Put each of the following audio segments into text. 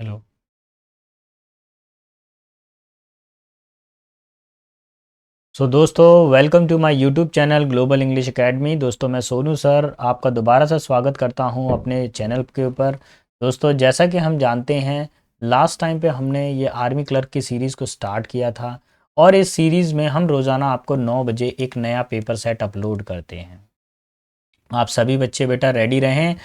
Hello. दोस्तों, welcome to my YouTube channel global English academy. दोस्तों, मैं सोनू सर आपका दोबारा से स्वागत करता हूं अपने चैनल के ऊपर। दोस्तों, जैसा कि हम जानते हैं, लास्ट टाइम पे हमने ये आर्मी क्लर्क की सीरीज़ को स्टार्ट किया था और इस सीरीज़ में हम रोज़ाना आपको 9 बजे एक नया पेपर सेट अपलोड करते हैं। आप सभी बच्चे बेटा रेडी रहें।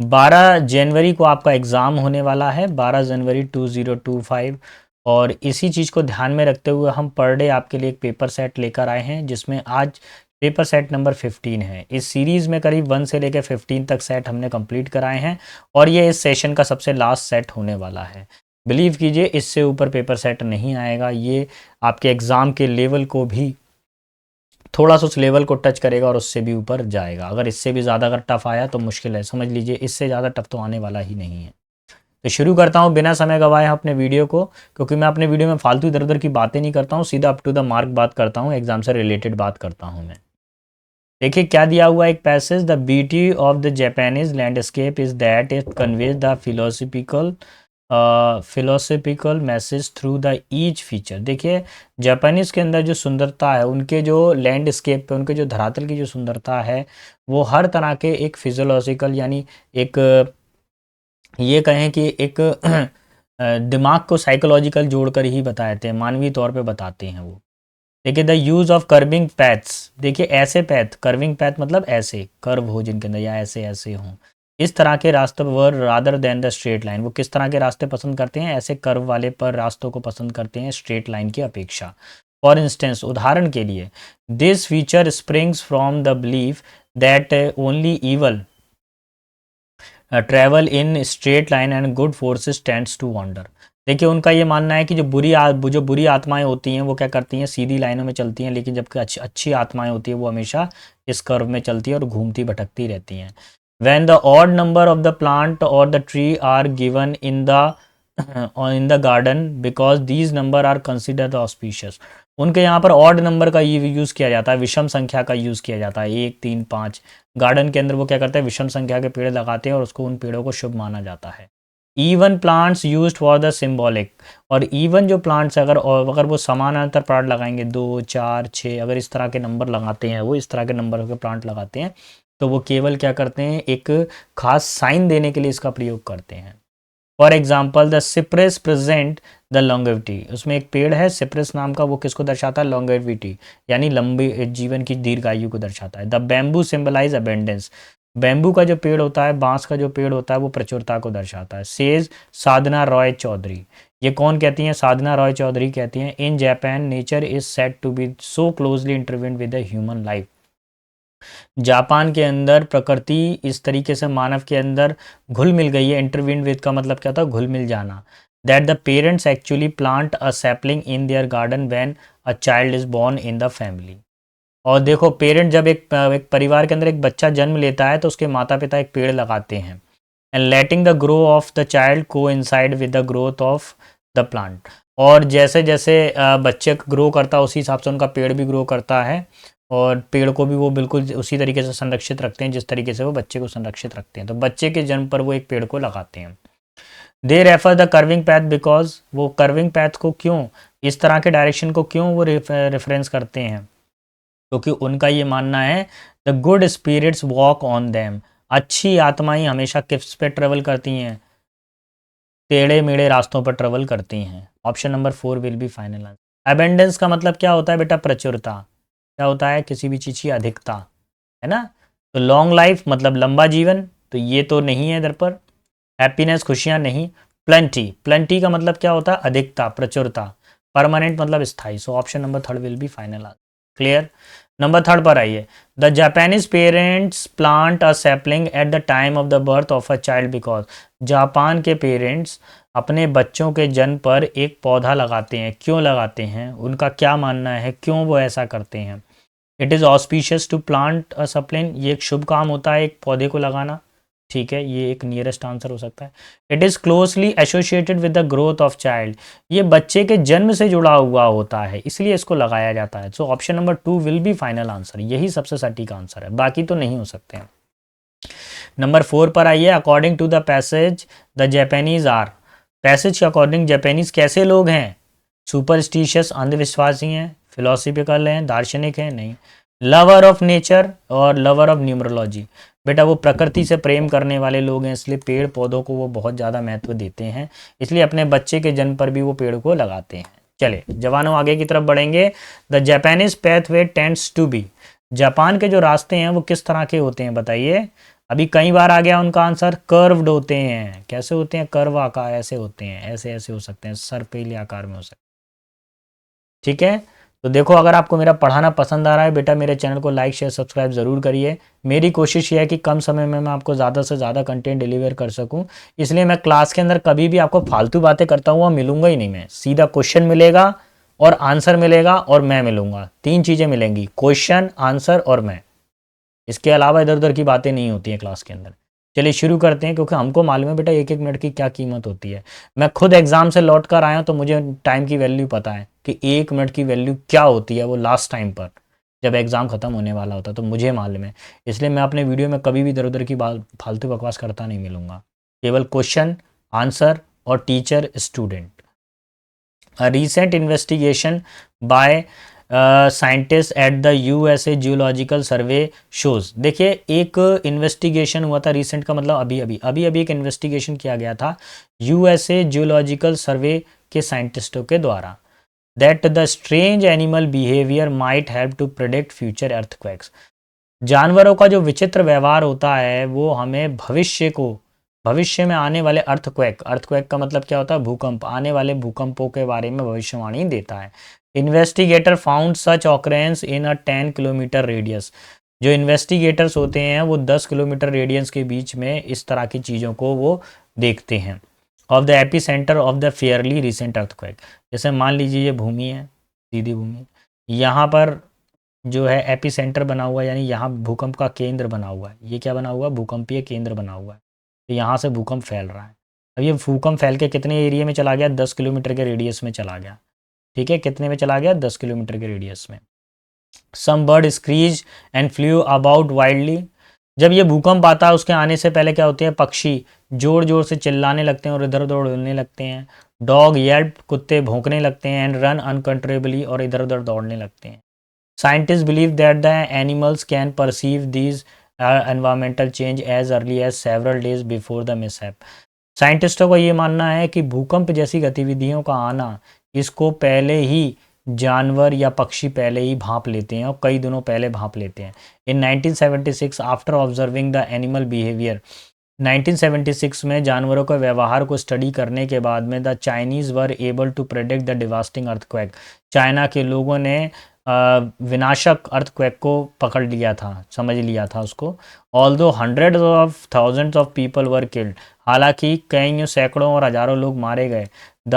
12 जनवरी को आपका एग्ज़ाम होने वाला है, 12 जनवरी 2025। और इसी चीज़ को ध्यान में रखते हुए हम पर डे आपके लिए एक पेपर सेट लेकर आए हैं, जिसमें आज पेपर सेट नंबर 15 है। इस सीरीज़ में करीब 1 से लेकर 15 तक सेट हमने कंप्लीट कराए हैं और ये इस सेशन का सबसे लास्ट सेट होने वाला है। बिलीव कीजिए, इससे ऊपर पेपर सेट नहीं आएगा। ये आपके एग्ज़ाम के लेवल को भी थोड़ा सा उस लेवल को टच करेगा और उससे भी ऊपर जाएगा। अगर इससे भी ज़्यादा अगर टफ़ आया तो मुश्किल है, समझ लीजिए इससे ज़्यादा टफ़ तो आने वाला ही नहीं है। तो शुरू करता हूँ बिना समय गवाए अपने वीडियो को, क्योंकि मैं अपने वीडियो में फालतू इधर उधर की बातें नहीं करता हूँ, सीधा अप टू द मार्क बात करता हूँ, एग्जाम से रिलेटेड बात करता हूँ मैं। देखिए क्या दिया हुआ एक passage, the beauty of the Japanese landscape is that it conveys the philosophical message through the each feature. देखिए, जापानीज के अंदर जो सुंदरता है, उनके जो लैंडस्केप पे, उनके जो धरातल की जो सुंदरता है, वो हर तरह के एक फिजियोलॉजिकल यानी एक ये कहें कि एक दिमाग को साइकोलॉजिकल जोड़कर ही बताते हैं, मानवीय तौर पे बताते हैं वो। देखिए, the use of curving paths. देखिए ऐसे पैथ, कर्विंग पैथ मतलब ऐसे कर्व हो जिनके अंदर, या ऐसे ऐसे हों, इस तरह के रास्ते वर rather than the straight line. वो किस तरह के रास्ते पसंद करते हैं? ऐसे कर्व वाले पर रास्तों को पसंद करते हैं, स्ट्रेट लाइन की अपेक्षा। फॉर इंस्टेंस, उदाहरण के लिए, this feature springs from the belief that only evil travel in straight line and good forces tends to wander. देखिए, उनका ये मानना है कि जो बुरी आत्माएं होती हैं वो क्या करती हैं? सीधी लाइनों में चलती हैं, लेकिन जबकि अच्छी आत्माएं होती हैं वो हमेशा इस कर्व में चलती हैं और घूमती भटकती रहती हैं। When the odd number of the plant और the tree are given in the garden because these number are considered auspicious. उनके यहाँ पर ऑड नंबर का यूज़ किया जाता है, विषम संख्या का यूज़ किया जाता है, 1 3 5। गार्डन के अंदर वो क्या करते हैं? विषम संख्या के पेड़ लगाते हैं और उसको, उन पेड़ों को शुभ माना जाता है। Even plants used for the symbolic. और इवन जो प्लांट्स अगर वो समानांतर प्लांट लगाएंगे, 2 4 6, अगर इस तरह के नंबर लगाते हैं, वो इस तरह के नंबर के प्लांट लगाते हैं, तो वो केवल क्या करते हैं? एक खास साइन देने के लिए इसका प्रयोग करते हैं। For example, the cypress present the longevity. उसमें एक पेड़ है सिप्रेस नाम का, वो किसको दर्शाता है? लॉन्गेविटी, यानी लंबी जीवन की दीर्घायु को दर्शाता है। The bamboo symbolise abundance. Bamboo का जो पेड़ होता है, बांस का जो पेड़ होता है, वो प्रचुरता को दर्शाता है। सेज साधना रॉय चौधरी। ये कौन कहती हैं? साधना रॉय चौधरी कहती हैं, in Japan nature is said to be so closely intertwined with the human life. Japan के अंदर प्रकृति इस तरीके से मानव के अंदर घुल मिल गई है। इंटरवीन विद का मतलब क्या था? घुल मिल जाना। That the parents actually plant a sapling in their garden when a child is born in the family. और देखो, पेरेंट जब एक परिवार के अंदर एक बच्चा जन्म लेता है तो उसके माता पिता एक पेड़ लगाते हैं। And letting the grow of the child को inside with the growth of the plant. और जैसे जैसे बच्चे ग्रो करता है, उसी हिसाब से उनका पेड़ भी ग्रो करता है, और पेड़ को भी वो बिल्कुल उसी तरीके से संरक्षित रखते हैं जिस तरीके से वो बच्चे को संरक्षित रखते हैं। तो बच्चे के जन्म पर वो एक पेड़ को लगाते हैं। They refer the curving path because, वो कर्विंग पैथ को क्यों, इस तरह के डायरेक्शन को क्यों वो रेफरेंस करते हैं? क्योंकि उनका ये मानना है, the good spirit's walk on them. अच्छी आत्माएं हमेशा किस पे ट्रेवल करती हैं? टेढ़े मेढ़े रास्तों पर ट्रेवल करती हैं। Option number 4 will be final answer. Abundance का मतलब क्या होता है बेटा? प्रचुरता। क्या होता है? किसी भी चीज़ की अधिकता, है ना? तो लॉन्ग लाइफ मतलब लंबा जीवन, तो ये तो नहीं है इधर पर। हैप्पीनेस खुशियाँ नहीं। प्लेंटी, प्लेंटी का मतलब क्या होता है? अधिकता, प्रचुरता। परमानेंट मतलब स्थायी। सो option number 3 will be final answer. Clear? Number 3 पर आइए। The Japanese parents plant a sapling at the time of the birth of a child because. Japan के पेरेंट्स अपने बच्चों के जन्म पर एक पौधा लगाते हैं। क्यों लगाते हैं? उनका क्या मानना है, क्यों वो ऐसा करते हैं? It is auspicious to plant a sapling. ये एक शुभ काम होता है एक पौधे को लगाना। ठीक है, ये एक नियरेस्ट आंसर हो सकता है। It is closely associated with the growth of child. ये बच्चे के जन्म से जुड़ा हुआ होता है, इसलिए इसको लगाया जाता है। सो option number 2 will be final answer. यही सबसे सटीक आंसर है, बाकी तो नहीं हो सकते हैं। नंबर 4 पर आइए। According to the passage the Japanese are. Passage के अकॉर्डिंग जापानीज कैसे लोग हैं? सुपरस्टिशियस, अंधविश्वासी हैं, फिलोसफिकल हैं, दार्शनिक हैं? नहीं। लवर ऑफ नेचर और लवर ऑफ न्यूमरोलॉजी, बेटा वो प्रकृति से प्रेम करने वाले लोग हैं, इसलिए पेड़ पौधों को वो बहुत ज़्यादा महत्व देते हैं, इसलिए अपने बच्चे के जन्म पर भी वो पेड़ को लगाते हैं। चले जवानों आगे की तरफ बढ़ेंगे। The Japanese pathway tends to be, Japan के जो रास्ते हैं वो किस तरह के होते हैं बताइए? अभी कई बार आ गया उनका आंसर, कर्व्ड होते हैं। कैसे होते हैं? कर्व आकार, ऐसे होते हैं, ऐसे ऐसे हो सकते हैं, सर्पिल आकार में हो सकते हैं। ठीक है, तो देखो अगर आपको मेरा पढ़ाना पसंद आ रहा है बेटा, मेरे चैनल को लाइक शेयर सब्सक्राइब ज़रूर करिए। मेरी कोशिश ये है कि कम समय में मैं आपको ज़्यादा से ज़्यादा कंटेंट डिलीवर कर सकूं, इसलिए मैं क्लास के अंदर कभी भी आपको फालतू बातें करता हुआ मिलूंगा ही नहीं। मैं सीधा क्वेश्चन मिलेगा और आंसर मिलेगा और मैं मिलूंगा, 3 चीज़ें मिलेंगी, क्वेश्चन, आंसर और मैं। इसके अलावा इधर उधर की बातें नहीं होती हैं क्लास के अंदर। चलिए शुरू करते हैं, क्योंकि हमको मालूम है बेटा एक एक मिनट की क्या कीमत होती है। मैं खुद एग्जाम से लौट कर आया तो मुझे टाइम की वैल्यू पता है कि 1 मिनट की वैल्यू क्या होती है, वो लास्ट टाइम पर जब एग्ज़ाम ख़त्म होने वाला होता है, तो मुझे मालूम है। इसलिए मैं अपने वीडियो में कभी भी इधर उधर की बात फालतू बकवास करता नहीं मिलूंगा, केवल क्वेश्चन, आंसर और teacher student. Recent investigation by scientist at the USA geological survey shows, देखिए एक इन्वेस्टिगेशन हुआ था, रिसेंट का मतलब अभी एक इन्वेस्टिगेशन किया गया था यूएसए जियोलॉजिकल सर्वे के साइंटिस्टों के द्वारा, that the strange animal behaviour might help to predict future earthquakes. जानवरों का जो विचित्र व्यवहार होता है वो हमें भविष्य में आने वाले अर्थक्वेक का मतलब क्या होता है? भूकंप, आने वाले भूकंपों के बारे में भविष्यवाणी देता है। इन्वेस्टिगेटर फाउंड सच ऑकरेंस इन अ 10 किलोमीटर रेडियस, जो इन्वेस्टिगेटर्स होते हैं वो 10 किलोमीटर रेडियस के बीच में इस तरह की चीज़ों को वो देखते हैं। Of the AP centre of the Fairlie recent earthquake, जैसे मान लीजिए ये भूमि है, सीधी भूमि, यहाँ पर जो है एपी सेंटर बना हुआ है, यानी यहाँ भूकंप का केंद्र बना हुआ है। ये क्या बना हुआ है? भूकंपीय केंद्र बना हुआ है। तो यहाँ से भूकंप फैल रहा है। अब ये भूकंप फैल के कितने एरिया में चला गया? 10 किलोमीटर के रेडियस में चला गया। ठीक है, कितने में चला गया? 10 किलोमीटर के रेडियस में। Some bird screeches and flew about wildly, जब ये भूकंप आता है उसके आने से पहले क्या होते हैं? पक्षी जोर जोर से चिल्लाने लगते हैं और इधर उधर उड़ने लगते हैं। डॉग येल्प, कुत्ते भौंकने लगते हैं। एंड रन अनकंट्रोलेबली, और इधर उधर दौड़ने लगते हैं। Scientists believe that the animals can perceive these environmental change as early as several days before the mishap. साइंटिस्टों का ये मानना है कि भूकंप जैसी गतिविधियों का आना, इसको पहले ही जानवर या पक्षी पहले ही भांप लेते हैं और कई दिनों पहले भांप लेते हैं। इन 1976 after observing the animal behaviour, 1976 में जानवरों के व्यवहार को स्टडी करने के बाद में the Chinese were able to predict the devastating earthquake, China के लोगों ने विनाशक अर्थक्वेक को पकड़ लिया था, समझ लिया था उसको। Although hundreds of thousands of people were killed, हालांकि कई सैकड़ों और हज़ारों लोग मारे गए। The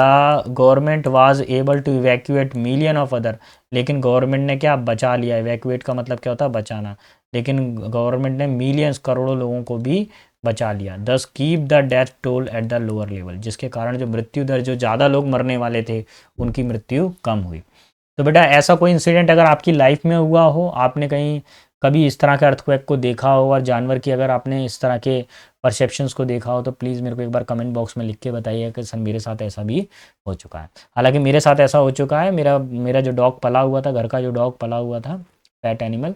government was able to evacuate million of other, लेकिन गवर्नमेंट ने क्या बचा लिया? इवैक्यूएट का मतलब क्या होता है? बचाना। लेकिन गवर्नमेंट ने मिलियंस, करोड़ों लोगों को भी बचा लिया। दस keep the death toll at the lower level, जिसके कारण जो मृत्यु दर, जो ज़्यादा लोग मरने वाले थे उनकी मृत्यु कम हुई। तो बेटा ऐसा कोई इंसिडेंट अगर आपकी लाइफ में हुआ हो, आपने कहीं कभी इस तरह के अर्थक्वेक को देखा हो और जानवर की अगर आपने इस तरह के परसेप्शंस को देखा हो, तो प्लीज़ मेरे को एक बार कमेंट बॉक्स में लिख के बताइए कि सर मेरे साथ ऐसा भी हो चुका है। हालांकि मेरे साथ ऐसा हो चुका है, मेरा जो डॉग पला हुआ था, घर का जो डॉग पला हुआ था, पेट एनिमल,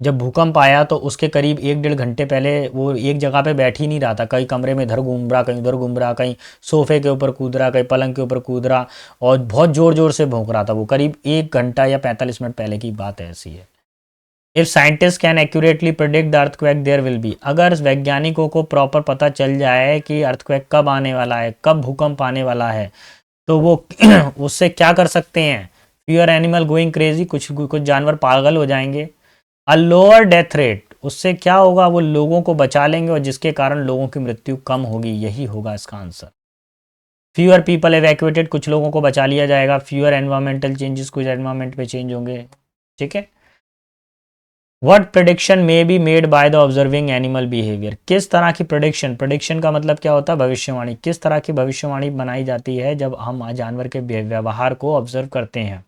जब भूकंप आया तो उसके करीब 1-1.5 घंटे पहले वो एक जगह पे बैठ ही नहीं रहा था। कई कमरे में इधर घूम रहा, कहीं उधर घूम रहा, कहीं सोफे के ऊपर कूद रहा, कहीं पलंग के ऊपर कूद रहा, और बहुत ज़ोर ज़ोर से भौंक रहा था वो। करीब 1 घंटा या 45 मिनट पहले की बात ऐसी है। If scientist can accurately predict the earthquake there will be, अगर वैज्ञानिकों को प्रॉपर पता चल जाए कि अर्थक्वेक कब आने वाला है, कब भूकंप आने वाला है, तो वो उससे क्या कर सकते हैं? फ्यूअर एनिमल गोइंग क्रेजी, कुछ जानवर पागल हो जाएंगे। अ लोअर डेथ रेट, उससे क्या होगा? वो लोगों को बचा लेंगे और जिसके कारण लोगों की मृत्यु कम होगी, यही होगा इसका आंसर। फ्यूअर पीपल एवैक्यूएटेड, कुछ लोगों को बचा लिया जाएगा। फ्यूअर एनवायरमेंटल चेंजेस, कुछ एनवायरमेंट पे चेंज होंगे। ठीक है। What prediction may be made by the observing animal behaviour, किस तरह की प्रेडिक्शन का मतलब क्या होता है? भविष्यवाणी। किस तरह की भविष्यवाणी बनाई जाती है जब हम जानवर के व्यवहार को ऑब्जर्व करते हैं?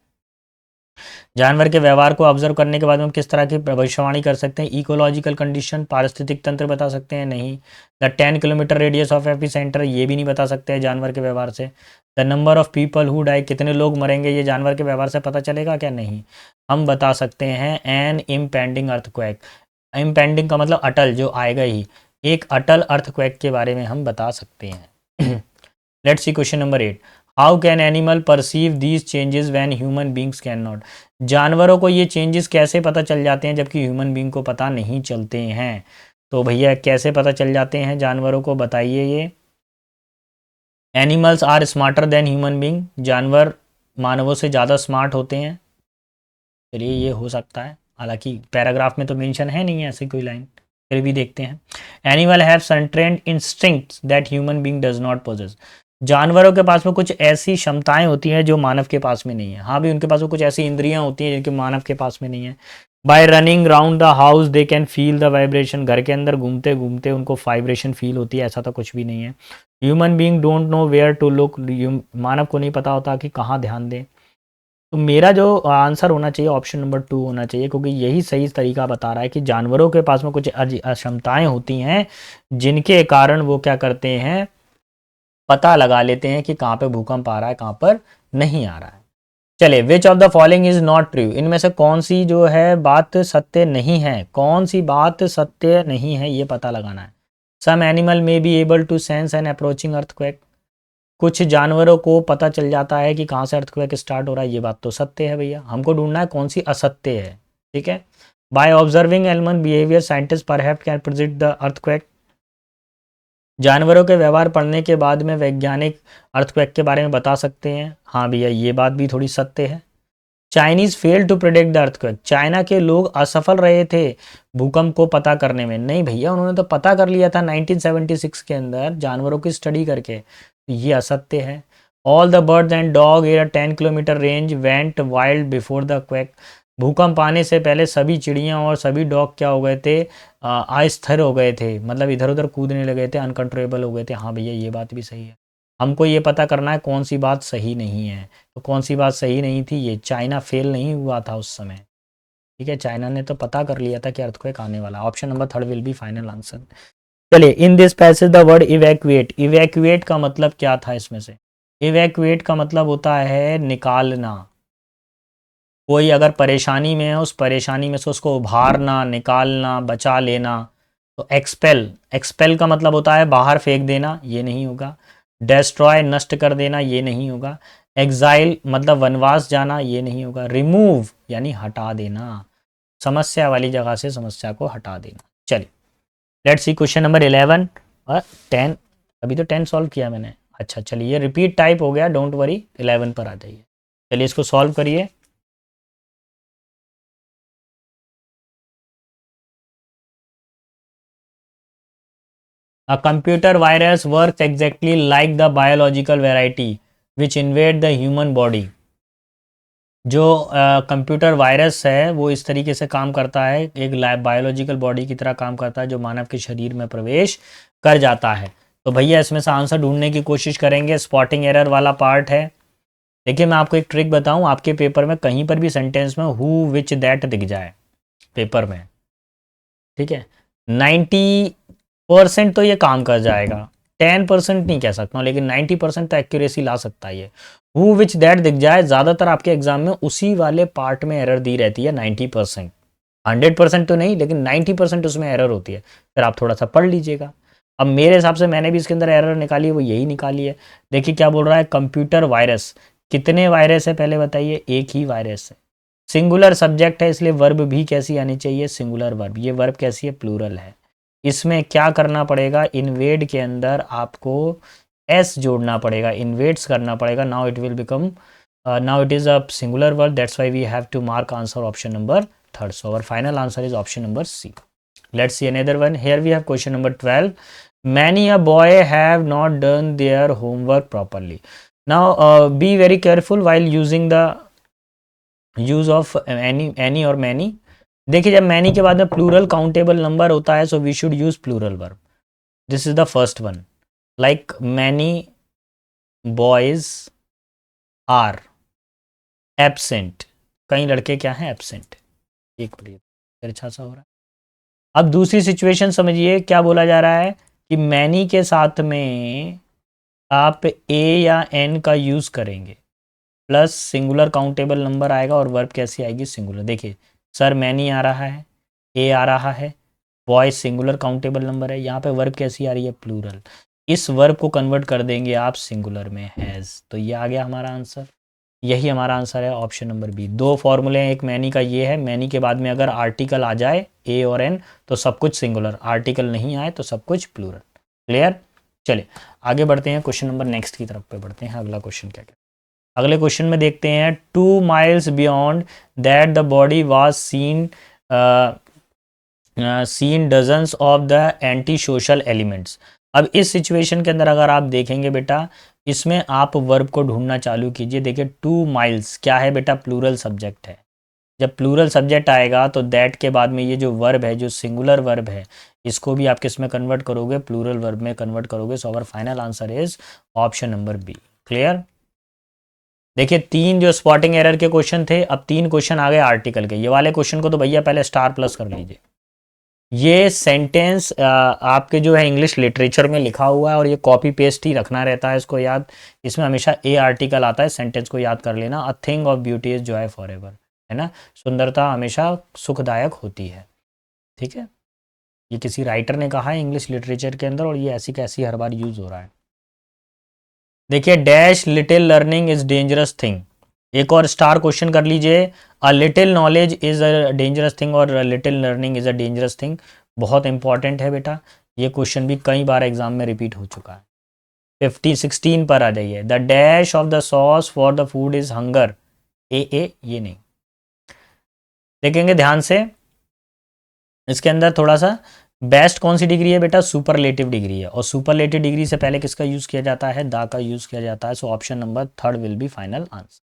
जानवर के व्यवहार को ऑब्जर्व करने के बाद हम किस तरह की भविष्यवाणी कर सकते हैं? इकोलॉजिकल कंडीशन, पारिस्थितिक तंत्र बता सकते हैं? नहीं। The 10 kilometre radius of AP centre, ये भी नहीं बता सकते हैं जानवर के व्यवहार से। The number of people who die, कितने लोग मरेंगे, ये जानवर के व्यवहार से पता चलेगा क्या? नहीं। हम बता सकते हैं एन इम्पेंडिंग अर्थक्वेक। इम्पेंडिंग का मतलब अटल, जो आएगा ही। एक अटल अर्थक्वेक के बारे में हम बता सकते हैं। Let's see question number 8। How can animal perceive these changes when human beings can not? जानवरों को ये चेंजेस कैसे पता चल जाते हैं जबकि ह्यूमन बींग को पता नहीं चलते हैं? तो भैया कैसे पता चल जाते हैं जानवरों को, बताइए ये। Animals are smarter than human being, जानवर मानवों से ज़्यादा स्मार्ट होते हैं। चलिए ये हो सकता है, हालांकि पैराग्राफ में तो मेंशन है नहीं है ऐसी कोई लाइन, फिर भी देखते हैं। Animal have certain instincts that human being does not possess, जानवरों के पास में कुछ ऐसी क्षमताएं होती हैं जो मानव के पास में नहीं है। हाँ भी उनके पास में कुछ ऐसी इंद्रियां होती हैं जिनके मानव के पास में नहीं है। Bye running round the house they can feel the vibration, घर के अंदर घूमते घूमते उनको वाइब्रेशन फील होती है, ऐसा तो कुछ भी नहीं है। Human being don't know where to look, मानव को नहीं पता होता कि कहाँ ध्यान दें। तो मेरा जो आंसर होना चाहिए ऑप्शन नंबर 2 होना चाहिए, क्योंकि यही सही तरीका बता रहा है कि जानवरों के पास में कुछ क्षमताएं होती हैं जिनके कारण वो क्या करते हैं, पता लगा लेते हैं कि कहाँ पे भूकंप आ रहा है, कहाँ पर नहीं आ रहा है। चलिए, which of the following is not true, इनमें से कौन सी जो है बात सत्य नहीं है, कौन सी बात सत्य नहीं है ये पता लगाना है। Some animal may be able to sense an approaching earthquake, कुछ जानवरों को पता चल जाता है कि कहाँ से अर्थक्वेक स्टार्ट हो रहा है, ये बात तो सत्य है भैया। हमको ढूंढना है कौन सी असत्य है, ठीक है। By observing animal behaviour scientist perhaps can predict the earthquake, जानवरों के व्यवहार पढ़ने के बाद में वैज्ञानिक अर्थक्वेक के बारे में बता सकते हैं। हाँ भैया ये बात भी थोड़ी सत्य है। Chinese fail to predict the earthquake, China के लोग असफल रहे थे भूकंप को पता करने में। नहीं भैया, उन्होंने तो पता कर लिया था 1976 के अंदर जानवरों की स्टडी करके, ये असत्य है। All the birds and dog in 10 kilometre range went wild before the quake, भूकंप आने से पहले सभी चिड़ियाँ और सभी डॉग क्या हो गए थे, अस्थिर हो गए थे, मतलब इधर उधर कूदने लगे थे, अनकंट्रोलेबल हो गए थे। हाँ भैया ये बात भी सही है। हमको ये पता करना है कौन सी बात सही नहीं है। तो कौन सी बात सही नहीं थी, ये चाइना फेल नहीं हुआ था उस समय, ठीक है। चाइना ने तो पता कर लिया था कि अर्थक्वेक आने वाला। Option number 3 will be final answer. चलिए, in this passage the word evacuate, evacuate का मतलब क्या था इसमें से? इवैक्यूएट का मतलब होता है निकालना, कोई अगर परेशानी में है उस परेशानी में से उसको उभारना, निकालना, बचा लेना। तो एक्सपेल, एक्सपेल का मतलब होता है बाहर फेंक देना, ये नहीं होगा। डेस्ट्रॉय, नष्ट कर देना, ये नहीं होगा। एग्जाइल मतलब वनवास जाना, ये नहीं होगा। रिमूव यानी हटा देना, समस्या वाली जगह से समस्या को हटा देना। चलिए, लेट्स सी क्वेश्चन नंबर 11 और 10। अभी तो 10 सॉल्व किया मैंने। अच्छा चलिए, ये रिपीट टाइप हो गया, डोंट वरी, 11 पर आ जाइए। चलिए इसको सॉल्व करिए। A computer virus works exactly like the biological variety which invade the human body. जो कंप्यूटर वायरस है वो इस तरीके से काम करता है, एक बायोलॉजिकल बॉडी की तरह काम करता है जो मानव के शरीर में प्रवेश कर जाता है। तो भैया इसमें से आंसर ढूंढने की कोशिश करेंगे, स्पॉटिंग एरर वाला पार्ट है। देखिए मैं आपको एक ट्रिक बताऊं, आपके पेपर में कहीं पर भी सेंटेंस में हु विच दैट दिख जाए पेपर में, ठीक है, 90% तो ये काम कर जाएगा। 10% नहीं कह सकता हूँ, लेकिन 90% तो एक्यूरेसी ला सकता है ये। हु विच दैट दिख जाए, ज़्यादातर आपके एग्जाम में उसी वाले पार्ट में एरर दी रहती है 90%। 100% तो नहीं, लेकिन 90% उसमें एरर होती है। फिर आप थोड़ा सा पढ़ लीजिएगा। अब मेरे हिसाब से मैंने भी इसके अंदर एरर निकाली है, वो यही निकाली है। देखिए क्या बोल रहा है, कंप्यूटर वायरस, कितने वायरस है पहले बताइए? एक ही वायरस है। सिंगुलर सब्जेक्ट है, इसलिए वर्ब भी कैसी आनी चाहिए? Singular verb. ये वर्ब कैसी है? प्लूरल है। इसमें क्या करना पड़ेगा, इन्वेड के अंदर आपको एस जोड़ना पड़ेगा, इन्वेड्स करना पड़ेगा। Now it will become, now it is a singular verb, that's why we have to mark answer option number 3rd. So our final answer is option number C. Let's see another one. Here we have question number 12. Many a boy have not done their homework properly. Now be very careful while using the use of any or many. देखिए जब many के बाद में plural countable number होता है, so we should use plural verb. This is the first one, like many boys are absent, कई लड़के क्या हैं, एब्सेंट। एक मिनट, अच्छा सा हो रहा है। अब दूसरी सिचुएशन समझिए, क्या बोला जा रहा है कि मैनी के साथ में आप ए या एन का यूज़ करेंगे, प्लस सिंगुलर काउंटेबल नंबर आएगा और वर्ब कैसी आएगी, सिंगुलर। देखिए सर मैनी आ रहा है, ए आ रहा है, बॉय सिंगुलर काउंटेबल नंबर है, यहाँ पे वर्ब कैसी आ रही है, प्लूरल। इस वर्ब को कन्वर्ट कर देंगे आप सिंगुलर में, हैज़। तो ये आ गया हमारा आंसर, यही हमारा आंसर है ऑप्शन नंबर बी। दो फॉर्मूले हैं, एक मैनी का ये है, मैनी के बाद में अगर आर्टिकल आ जाए ए और एन तो सब कुछ सिंगुलर, आर्टिकल नहीं आए तो सब कुछ प्लूरल। क्लियर। चलिए आगे बढ़ते हैं, क्वेश्चन नंबर नेक्स्ट की तरफ पे बढ़ते हैं। अगला क्वेश्चन क्या क्या, अगले क्वेश्चन में देखते हैं, 2 miles beyond that the body was scene dozens of the anti social elements. अब इस सिचुएशन के अंदर अगर आप देखेंगे बेटा, इसमें आप वर्ब को ढूंढना चालू कीजिए। देखिए 2 miles क्या है बेटा, प्लूरल सब्जेक्ट है। जब प्लूरल सब्जेक्ट आएगा तो दैट के बाद में ये जो वर्ब है, जो सिंगुलर वर्ब है, इसको भी आप किस में कन्वर्ट करोगे, प्लूरल वर्ब में कन्वर्ट करोगे। So our final answer is option number B. Clear. देखिए 3 जो स्पॉटिंग एरर के क्वेश्चन थे, अब 3 क्वेश्चन आ गए आर्टिकल के। ये वाले क्वेश्चन को तो भैया पहले स्टार प्लस कर लीजिए। ये सेंटेंस आपके जो है इंग्लिश लिटरेचर में लिखा हुआ है और ये कॉपी पेस्ट ही रखना रहता है इसको याद। इसमें हमेशा ए आर्टिकल आता है, सेंटेंस को याद कर लेना। A thing of beauty is Joy for ever, है ना, सुंदरता हमेशा सुखदायक होती है। ठीक है, ये किसी राइटर ने कहा है इंग्लिश लिटरेचर के अंदर और ये ऐसी कैसी हर बार यूज हो रहा है। देखिए dash little learning is dangerous thing, एक और स्टार क्वेश्चन कर लीजिए। A little knowledge is a dangerous thing और little learning is a dangerous thing, बहुत इंपॉर्टेंट है बेटा। ये क्वेश्चन भी कई बार एग्जाम में रिपीट हो चुका है। 16 पर आ जाइए, the dash of the sauce for the food is hunger. ए ये नहीं, देखेंगे ध्यान से इसके अंदर थोड़ा सा। बेस्ट कौन सी डिग्री है बेटा, सुपरलेटिव डिग्री है, और सुपरलेटिव डिग्री से पहले किसका यूज किया जाता है, दा का यूज किया जाता है। सो option number third will be final answer.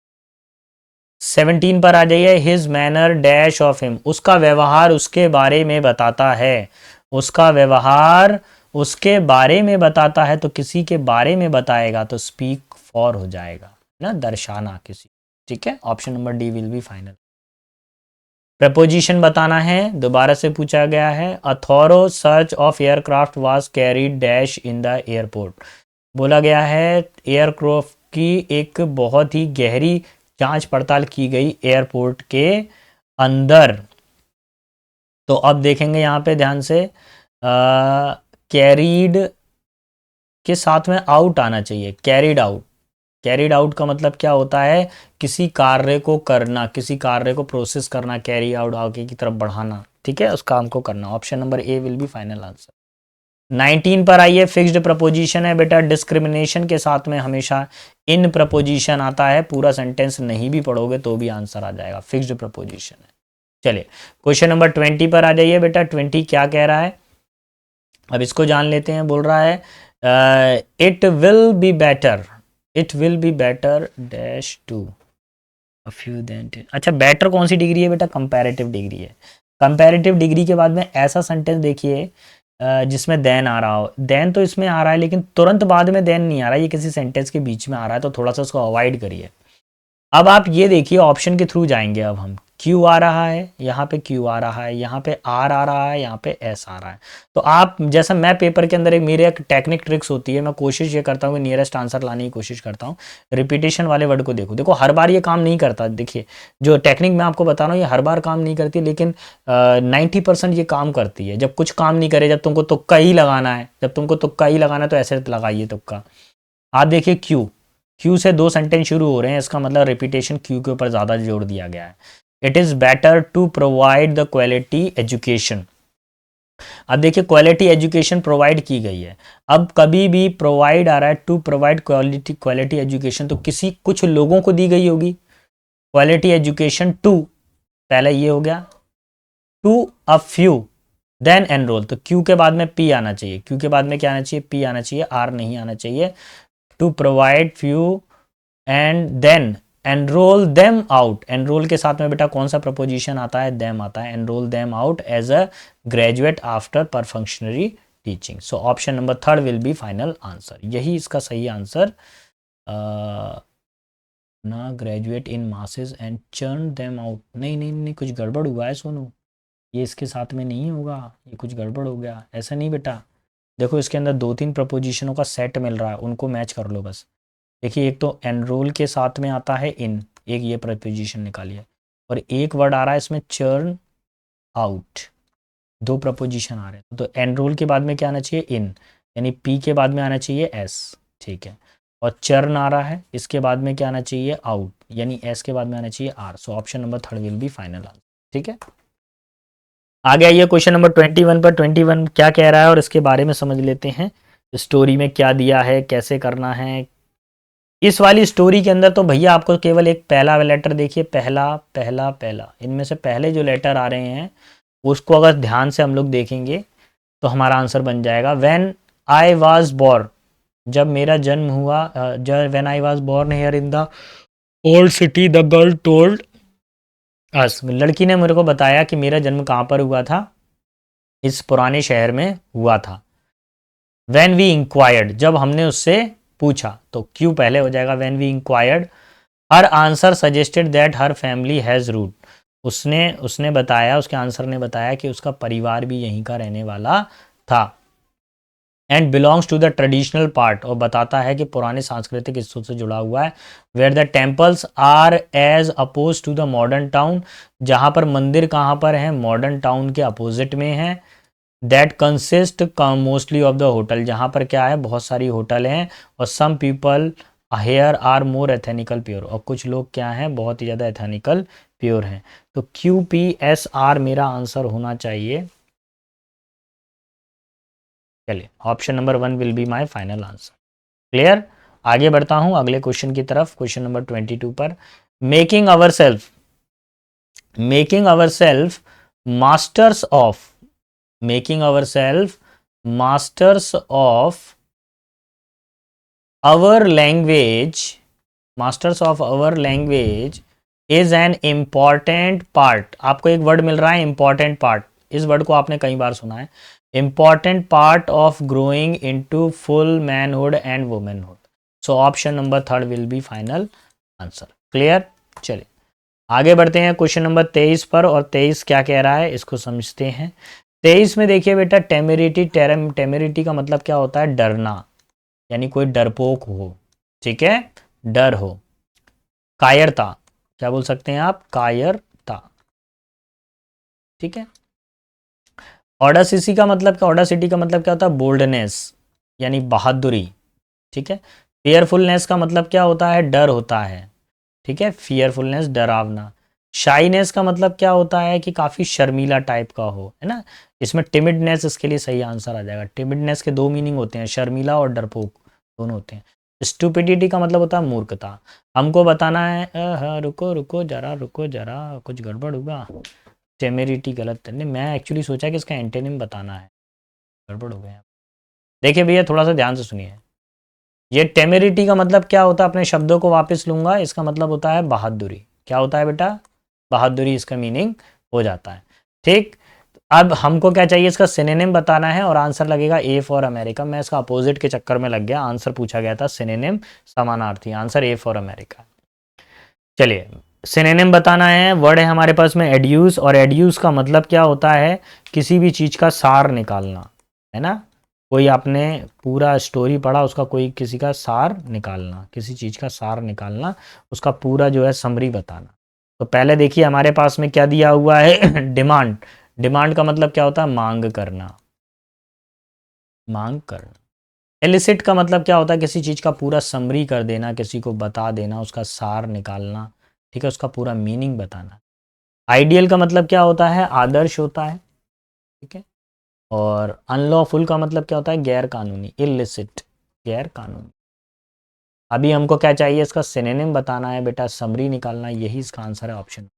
17 पर आ जाइए, his manner dash of him, उसका व्यवहार उसके बारे में बताता है। उसका व्यवहार उसके बारे में बताता है, तो किसी के बारे में बताएगा तो स्पीक फॉर हो जाएगा ना, दर्शाना किसी। ठीक है, option number D will be final. Preposition बताना है, दोबारा से पूछा गया है। A thorough search of aircraft was carried dash in the airport, बोला गया है एयरक्राफ्ट की एक बहुत ही गहरी जांच पड़ताल की गई एयरपोर्ट के अंदर। तो अब देखेंगे यहाँ पे ध्यान से, कैरीड के साथ में आउट आना चाहिए, कैरीड आउट। कैरीड आउट का मतलब क्या होता है, किसी कार्य को करना, किसी कार्य को प्रोसेस करना, कैरी आउट आगे की तरफ बढ़ाना। ठीक है, उस काम को करना। Option number A will be final answer. 19 पर आइए, फिक्स्ड प्रपोजिशन है बेटा, डिस्क्रिमिनेशन के साथ में हमेशा इन प्रपोजिशन आता है, पूरा सेंटेंस नहीं भी पढ़ोगे तो भी आंसर आ जाएगा, फिक्स्ड प्रपोजिशन है। चलिए क्वेश्चन नंबर 20 पर आ जाइए बेटा, 20 क्या कह रहा है, अब इसको जान लेते हैं। बोल रहा है it will be better, it will be better dash to a few then. अच्छा बेटर कौन सी डिग्री है बेटा, कंपैरेटिव डिग्री है। कंपैरेटिव डिग्री के बाद में ऐसा सेंटेंस देखिए जिसमें देन आ रहा हो। देन तो इसमें आ रहा है लेकिन तुरंत बाद में देन नहीं आ रहा है, ये किसी सेंटेंस के बीच में आ रहा है, तो थोड़ा सा उसको अवॉइड करिए। अब आप ये देखिए ऑप्शन के थ्रू जाएंगे। अब हम क्यू आ रहा है, यहाँ पे क्यू आ रहा है, यहाँ पे आर आ रहा है, यहाँ पे एस आ रहा है। तो आप जैसा मैं पेपर के अंदर एक मेरे एक टेक्निक ट्रिक्स होती है, मैं कोशिश ये करता हूँ कि नियरेस्ट आंसर लाने की कोशिश करता हूँ। रिपीटेशन वाले वर्ड को देखो, देखो हर बार ये काम नहीं करता। देखिए जो टेक्निक मैं आपको बता रहा हूँ ये हर बार काम नहीं करती, लेकिन 90% ये काम करती है। जब कुछ काम नहीं करे, जब तुमको तुक्का ही लगाना है, जब तुमको तुक्का ही लगाना है तो ऐसे लगाइए तुक्का। आप देखिए क्यू, क्यू से 2 सेंटेंस शुरू हो रहे हैं, इसका मतलब रिपीटेशन क्यू के ऊपर ज़्यादा जोर दिया गया है। It is better to provide the quality education. अब देखिए क्वालिटी एजुकेशन प्रोवाइड की गई है, अब कभी भी प्रोवाइड आ रहा है, टू प्रोवाइड क्वालिटी एजुकेशन, तो किसी कुछ लोगों को दी गई होगी क्वालिटी एजुकेशन टू, पहले ये हो गया, to a few then enrol, तो क्यू के बाद में पी आना चाहिए, क्यू के बाद में क्या आना चाहिए, पी आना चाहिए, आर नहीं आना चाहिए। To provide few and then enrol them out, enrol के साथ में बेटा कौन सा प्रपोजिशन आता है, देम आता है, enrol them out as a graduate after perfunctory teaching. So option number third will be final answer, यही इसका सही आंसर ना graduate in masses and churn them out. नहीं नहीं नहीं, कुछ गड़बड़ हुआ है सोनू, ये इसके साथ में नहीं होगा, ये कुछ गड़बड़ हो गया, ऐसा नहीं बेटा। देखो इसके अंदर 2-3 प्रपोजिशनों का सेट मिल रहा है, उनको मैच कर लो बस। देखिए एक तो एनरोल के साथ में आता है इन, एक ये प्रपोजिशन निकालिए, और एक वर्ड आ रहा है इसमें चर्न आउट, 2 प्रपोजिशन आ रहे हैं। तो एनरोल के बाद में क्या आना चाहिए, इन, यानी पी के बाद में आना चाहिए एस, ठीक है। और चर्न आ रहा है, इसके बाद में क्या आना चाहिए, आउट, यानी एस के बाद में आना चाहिए R. So option number 3 will be final answer, ठीक है। आगे आइए क्वेश्चन नंबर 21 पर। 21 क्या कह रहा है और इसके बारे में समझ लेते हैं, स्टोरी में क्या दिया है, कैसे करना है। इस वाली स्टोरी के अंदर तो भैया आपको केवल एक पहला लेटर देखिए, पहला पहला पहला, इनमें से पहले जो लेटर आ रहे हैं उसको अगर ध्यान से हम लोग देखेंगे तो हमारा आंसर बन जाएगा व्हेन आई वाज बोर्न, जब मेरा जन्म हुआ, जब when I was born here in the old city the girl told us, लड़की ने मेरे को बताया कि मेरा जन्म कहाँ पर हुआ था, इस पुराने शहर में हुआ था। व्हेन वी इंक्वायर्ड, जब हमने उससे पूछा, तो क्यों पहले हो जाएगा, when we inquired her answer suggested that her family has root, उसने उसने बताया, उसके आंसर ने बताया कि उसका परिवार भी यहीं का रहने वाला था। And belongs to the traditional part, और बताता है कि पुराने सांस्कृतिक हिस्सों से जुड़ा हुआ है। Where the temples are as oppose to the modern town, जहाँ पर मंदिर कहाँ पर है, मॉडर्न टाउन के अपोजिट में है। That consist mostly of the hotel, जहाँ पर क्या है, बहुत सारी होटल हैं। और some people here are more ethnical pure, और कुछ लोग क्या हैं, बहुत ही ज़्यादा एथेनिकल प्योर हैं। तो QPSR मेरा आंसर होना चाहिए। चलिए option number 1 will be my final answer. Clear. आगे बढ़ता हूं अगले क्वेश्चन की तरफ, क्वेश्चन नंबर 22 पर। Making our self, making our self masters of, making our self masters of our language, masters of our language is an important part. आपको एक word मिल रहा है इम्पॉर्टेंट पार्ट, इस वर्ड को आपने कई बार सुना है, important part of growing into full manhood and womanhood. So option number 3 will be final answer. Clear. चलिए आगे बढ़ते हैं क्वेश्चन नंबर 23 पर, और 23 क्या कह रहा है इसको समझते हैं। 23 में देखिए बेटा, टेमेरिटी, टेमेरिटी का मतलब क्या होता है, डरना, यानी कोई डरपोक हो, ठीक है, डर हो। कायरता, क्या बोल सकते हैं आप, कायरता, ठीक है। ऑडासिटी का मतलब क्या, ऑडासिटी का मतलब क्या होता है, बोल्डनेस, यानी बहादुरी, ठीक है। फियरफुलनेस का मतलब क्या होता है, डर होता है, ठीक है, फियरफुलनेस डरावना। शाइनेस का मतलब क्या होता है कि काफ़ी शर्मीला टाइप का हो, है ना। इसमें टिमिडनेस इसके लिए सही आंसर आ जाएगा। टिमिडनेस के 2 मीनिंग होते हैं, शर्मीला और डरपोक दोनों होते हैं। स्टूपिडिटी का मतलब होता है मूर्खता, हमको बताना है रुको रुको जरा, रुको जरा, कुछ गड़बड़ होगा, टेमेरिटी गलत नहीं, मैं एक्चुअली सोचा कि इसका एंटेनिम बताना है, गड़बड़ हो गया। देखिए भैया थोड़ा सा ध्यान से सुनिए, ये टेमेरिटी का मतलब क्या होता है, अपने शब्दों को वापस लूंगा, इसका मतलब होता है बहादुरी। क्या होता है बेटा, बहादुरी इसका मीनिंग हो जाता है, ठीक। अब हमको क्या चाहिए, इसका सिनोनिम बताना है, और आंसर लगेगा ए फॉर अमेरिका। मैं इसका अपोजिट के चक्कर में लग गया, आंसर पूछा गया था सिनोनिम, समानार्थी, आंसर ए फॉर अमेरिका। चलिए सिनोनिम बताना है, वर्ड है हमारे पास में एड्यूस, और एड्यूस का मतलब क्या होता है, किसी भी चीज़ का सार निकालना, है ना। कोई आपने पूरा स्टोरी पढ़ा, उसका कोई किसी का सार निकालना, किसी चीज़ का सार निकालना, उसका पूरा जो है समरी बताना। तो पहले देखिए हमारे पास में क्या दिया हुआ है डिमांड, डिमांड का मतलब क्या होता है, मांग करना, मांग करना। एलिसिट का मतलब क्या होता है, किसी चीज़ का पूरा समरी कर देना, किसी को बता देना, उसका सार निकालना, ठीक है, उसका पूरा मीनिंग बताना। आइडियल का मतलब क्या होता है, आदर्श होता है, ठीक है। और अनलॉफुल का मतलब क्या होता है, गैर कानूनी, इलिसिट, गैर कानूनी। अभी हमको क्या चाहिए, इसका सिनोनिम बताना है बेटा, समरी निकालना, यही इसका आंसर है, ऑप्शन।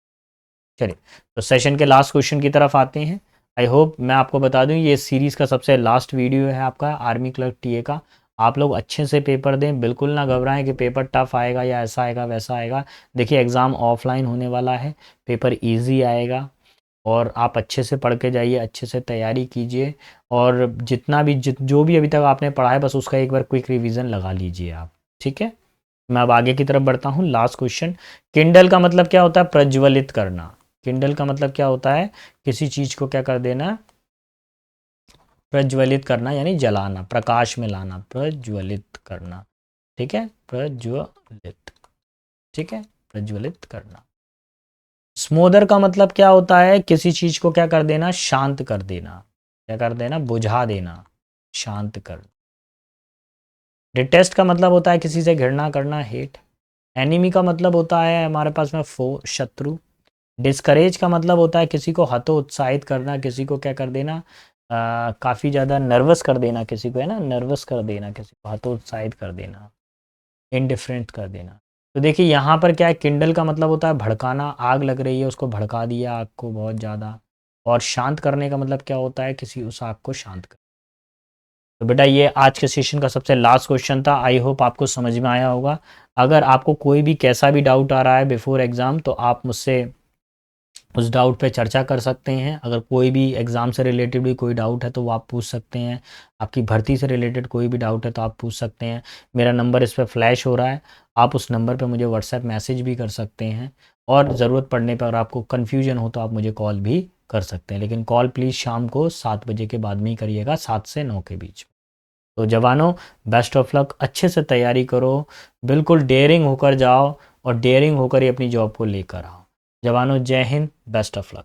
चलिए तो सेशन के लास्ट क्वेश्चन की तरफ आते हैं। आई होप, मैं आपको बता दूं ये सीरीज़ का सबसे लास्ट वीडियो है आपका आर्मी क्लर्क टीए का। आप लोग अच्छे से पेपर दें, बिल्कुल ना घबराएं कि पेपर टफ आएगा या ऐसा आएगा वैसा आएगा। देखिए एग्ज़ाम ऑफलाइन होने वाला है, पेपर इजी आएगा, और आप अच्छे से पढ़ के जाइए, अच्छे से तैयारी कीजिए, और जितना भी जो भी अभी तक आपने पढ़ा है बस उसका एक बार क्विक रिवीजन लगा लीजिए आप, ठीक है। मैं अब आगे की तरफ बढ़ता हूँ। लास्ट क्वेश्चन, किंडल का मतलब क्या होता है? प्रज्वलित करना। किंडल का मतलब क्या होता है? किसी चीज को क्या कर देना? प्रज्वलित करना, यानी जलाना, प्रकाश में लाना, प्रज्वलित करना। ठीक है, प्रज्वलित। ठीक है, प्रज्वलित करना। स्मोदर का मतलब क्या होता है? किसी चीज को क्या कर देना? शांत कर देना। क्या कर देना? बुझा देना, शांत कर। डिटेस्ट का मतलब होता है किसी से घृणा करना, हेट। एनिमी का मतलब होता है हमारे पास में फो, शत्रु। डिस्करेज का मतलब होता है किसी को हतोत्साहित करना, किसी को क्या कर देना? काफ़ी ज़्यादा नर्वस कर देना किसी को, है ना, नर्वस कर देना किसी को, हतोत्साहित कर देना, इनडिफरेंट कर देना। तो देखिए यहाँ पर क्या है, किंडल का मतलब होता है भड़काना, आग लग रही है उसको भड़का दिया आग को बहुत ज़्यादा। और शांत करने का मतलब क्या होता है? किसी उस आग को शांत कर। तो बेटा ये आज के सेशन का सबसे लास्ट क्वेश्चन था। आई होप आपको समझ में आया होगा। अगर आपको कोई भी कैसा भी डाउट आ रहा है बिफोर एग्ज़ाम, तो आप मुझसे उस डाउट पे चर्चा कर सकते हैं। अगर कोई भी एग्ज़ाम से रिलेटेड भी कोई डाउट है तो वो आप पूछ सकते हैं। आपकी भर्ती से रिलेटेड कोई भी डाउट है तो आप पूछ सकते हैं। मेरा नंबर इस पे फ्लैश हो रहा है, आप उस नंबर पे मुझे व्हाट्सएप मैसेज भी कर सकते हैं। और ज़रूरत पड़ने पर अगर आपको कन्फ्यूजन हो तो आप मुझे कॉल भी कर सकते हैं, लेकिन कॉल प्लीज़ शाम को 7 बजे के बाद में ही करिएगा, 7 से 9 के बीच में। तो जवानों, बेस्ट ऑफ लक, अच्छे से तैयारी करो, बिल्कुल डेयरिंग होकर जाओ और डेयरिंग होकर ही अपनी जॉब को लेकर आओ। जवानों, जय हिंद, बेस्ट ऑफ लक।